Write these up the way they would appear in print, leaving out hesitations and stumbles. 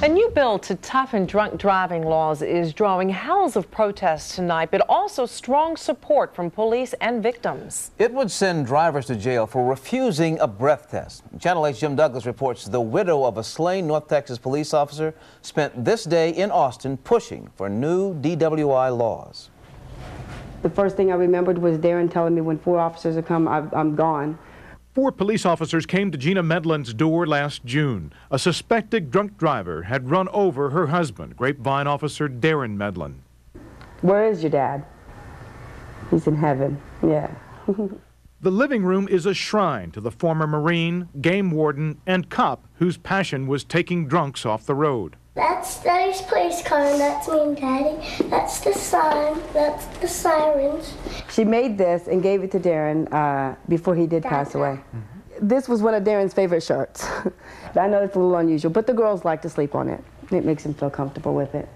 A new bill to toughen drunk driving laws is drawing howls of protest tonight, but also strong support from police and victims. It would send drivers to jail for refusing a breath test. Channel 8's Jim Douglas reports the widow of a slain North Texas police officer spent this day in Austin pushing for new DWI laws. The first thing I remembered was Darren telling me when 4 officers have come, I'm gone. 4 police officers came to Gina Medlin's door last June. A suspected drunk driver had run over her husband, Grapevine officer Darren Medlin. Where is your dad? He's in heaven, yeah. The living room is a shrine to the former Marine, game warden, and cop whose passion was taking drunks off the road. That's Daddy's police car, and that's me and Daddy. That's the sign, that's the sirens. She made this and gave it to Darren before he did pass away. This was one of Darren's favorite shirts. I know it's a little unusual, but the girls like to sleep on it. It makes them feel comfortable with it.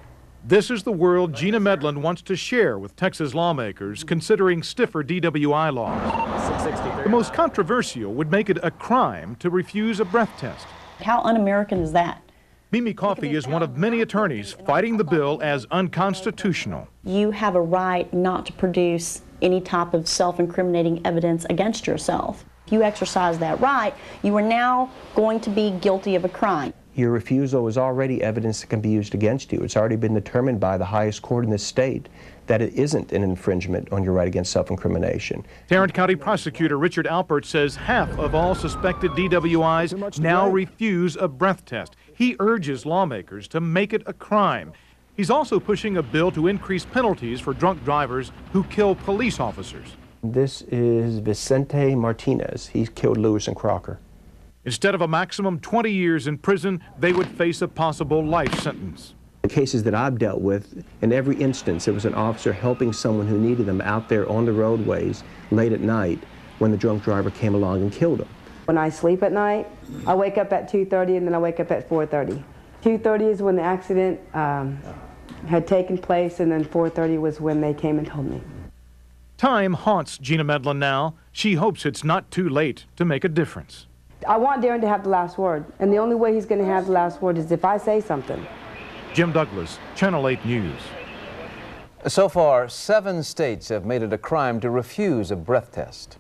This is the world Gina Medlin wants to share with Texas lawmakers considering stiffer DWI laws. The most controversial would make it a crime to refuse a breath test. How un-American is that? Mimi Coffey is one of many attorneys fighting the bill as unconstitutional. You have a right not to produce any type of self-incriminating evidence against yourself. If you exercise that right, you are now going to be guilty of a crime. Your refusal is already evidence that can be used against you. It's already been determined by the highest court in this state that it isn't an infringement on your right against self-incrimination. Tarrant County Prosecutor Richard Alpert says half of all suspected DWIs now refuse a breath test. He urges lawmakers to make it a crime. He's also pushing a bill to increase penalties for drunk drivers who kill police officers. This is Vicente Martinez. He killed Lewis and Crocker. Instead of a maximum 20 years in prison, they would face a possible life sentence. The cases that I've dealt with, in every instance, it was an officer helping someone who needed them out there on the roadways late at night when the drunk driver came along and killed him. When I sleep at night, I wake up at 2:30 and then I wake up at 4:30. 2:30 is when the accident had taken place, and then 4:30 was when they came and told me. Time haunts Gina Medlin now. She hopes it's not too late to make a difference. I want Darren to have the last word, and the only way he's going to have the last word is if I say something. Jim Douglas, Channel 8 News. So far, 7 states have made it a crime to refuse a breath test.